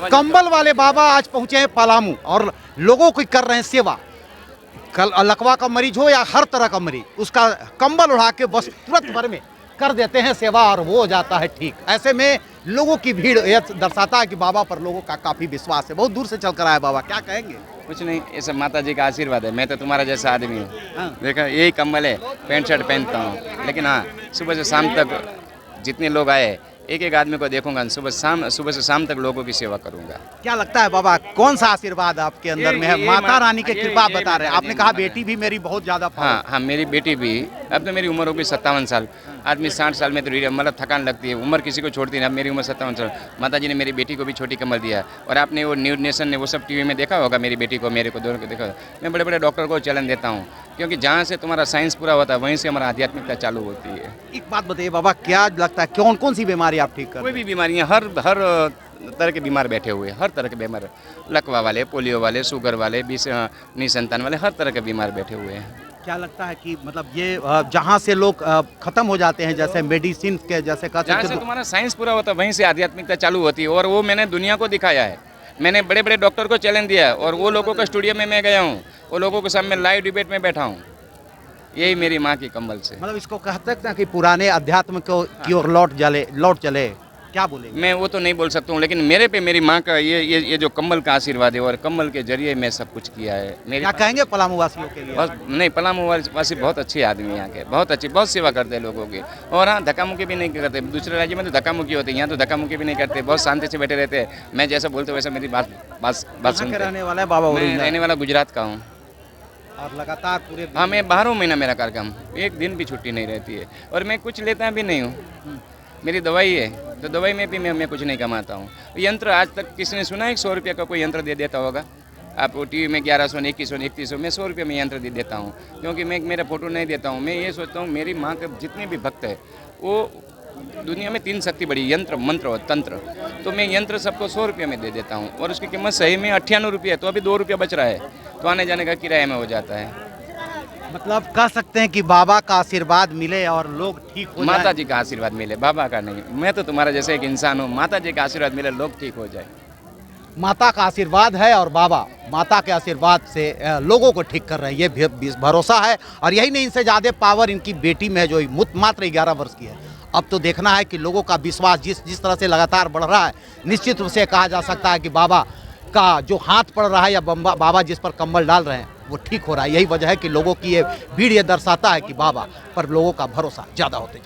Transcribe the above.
कंबल वाले बाबा आज पहुंचे हैं पलामू और लोगों की कर रहे हैं सेवा। कल लकवा का मरीज हो या हर तरह का मरीज, उसका कंबल उड़ा के बस तुरंत भर में कर देते हैं सेवा और वो हो जाता है ठीक। ऐसे में लोगों की भीड़ यह दर्शाता है कि बाबा पर लोगों का काफी विश्वास है। बहुत दूर से चल कर आए बाबा, क्या कहेंगे? कुछ नहीं, ये सब माता जी का आशीर्वाद है। मैं तो तुम्हारा जैसा आदमी हूँ। हाँ। देखा, यही कम्बल है, पैंट शर्ट पहनता हूँ, लेकिन हाँ सुबह से शाम तक जितने लोग आए एक एक आदमी को देखूंगा, सुबह से शाम तक लोगों की सेवा करूंगा। क्या लगता है बाबा, कौन सा आशीर्वाद आपके अंदर में है? माता रानी की कृपा आप बता रहे हैं। आपने कहा बेटी भी मेरी बहुत ज्यादा हाँ हाँ, मेरी बेटी भी, अब तो मेरी उम्र होगी 57 साल। आदमी 60 साल में तो मतलब थकान लगती है, उम्र किसी को छोड़ती नहीं। अब मेरी उम्र 57 साल। माता जी ने मेरी बेटी को भी छोटी कमर दिया। और आपने वो न्यूज नेशन ने वो सब टीवी में देखा होगा, मेरी बेटी को, मेरे को, दोनों को देखा। मैं बड़े बड़े डॉक्टर को चैलेंज देता हूँ, क्योंकि जहाँ से तुम्हारा साइंस पूरा होता है वहीं से हमारा आध्यात्मिकता चालू होती है। एक बात बताइए बाबा, क्या लगता है कौन कौन सी बीमारी आप ठीक कर? कोई भी बीमारियाँ, हर तरह के बीमार बैठे हुए हैं, हर तरह के बीमार, लकवा वाले, पोलियो वाले, शुगर वाले, निसंतान वाले, हर तरह के बीमार बैठे हुए हैं। क्या लगता है कि मतलब ये जहाँ से लोग खत्म हो जाते हैं, जैसे मेडिसिन के जैसे जहाँ से तुम्हारा साइंस पूरा होता है वहीं से आध्यात्मिकता चालू होती है। और वो मैंने दुनिया को दिखाया है। मैंने बड़े बड़े डॉक्टर को चैलेंज दिया है और वो लोगों का स्टूडियो में मैं गया हूँ, वो लोगों के सामने लाइव डिबेट में बैठा हूँ, यही मेरी माँ की कम्बल से। मतलब इसको कह सकते हैं कि पुराने अध्यात्म को की ओर लौट चले, क्या बोले? मैं वो तो नहीं बोल सकता हूँ, लेकिन मेरे पे मेरी माँ का ये जो कम्बल का आशीर्वाद है और कम्बल के जरिए मैं सब कुछ किया है। क्या कहेंगे पलामू वासियों के लिए? बस नहीं, पलामू वासी बहुत अच्छे आदमी यहाँ के, बहुत अच्छी, बहुत सेवा करते हैं लोगों की। और हाँ, धक्का मुक्की भी नहीं करते। दूसरे राज्य में तो धक्का मुक्की होती है, यहाँ तो धक्का मुक्की भी नहीं करते, बहुत शांति से बैठे रहते हैं। मैं जैसा बोलते वैसा मेरी बात सुनते। रहने वाला है बाबा? मैं रहने वाला गुजरात का हूँ और लगातार पूरे हाँ, मैं 12 महीना मेरा कार्यक्रम, एक दिन भी छुट्टी नहीं रहती है। और मैं कुछ लेता भी नहीं हूँ, मेरी दवाई है, तो दवाई में भी मैं कुछ नहीं कमाता हूँ। यंत्र आज तक किसी ने सुना है 100 रुपये का कोई यंत्र दे देता होगा? आप टीवी में 1100, 2100, 3100, मैं 100 रुपये में यंत्र दे देता हूँ, क्योंकि मैं मेरा फोटो नहीं देता हूँ। मैं ये सोचता हूँ मेरी माँ के जितने भी भक्त है, वो दुनिया में 3 शक्ति बड़ी, यंत्र, मंत्र और तंत्र। तो मैं यंत्र सबको 100 रुपये में दे देता हूँ और उसकी कीमत सही में 98 रुपये है। तो अभी 2 रुपये बच रहा है, तो आने जाने का किराया में हो जाता है। मतलब कह सकते हैं कि बाबा का आशीर्वाद मिले और लोग ठीक हो माता जाएं। जी का आशीर्वाद मिले, बाबा का नहीं। मैं तो तुम्हारा जैसे एक इंसान हूँ, माता जी का आशीर्वाद मिले, लोग ठीक हो जाए। माता का आशीर्वाद है और बाबा माता के आशीर्वाद से लोगों को ठीक कर रहे हैं, ये भरोसा है। और यही नहीं, इनसे ज़्यादा पावर इनकी बेटी में है जो मात्र 11 वर्ष की है। अब तो देखना है कि लोगों का विश्वास जिस तरह से लगातार बढ़ रहा है, निश्चित रूप से कहा जा सकता है कि बाबा का जो हाथ पड़ रहा है या बाबा जिस पर कंबल डाल रहे हैं वो ठीक हो रहा है। यही वजह है कि लोगों की ये भीड़ ये दर्शाता है कि बाबा पर लोगों का भरोसा ज़्यादा होते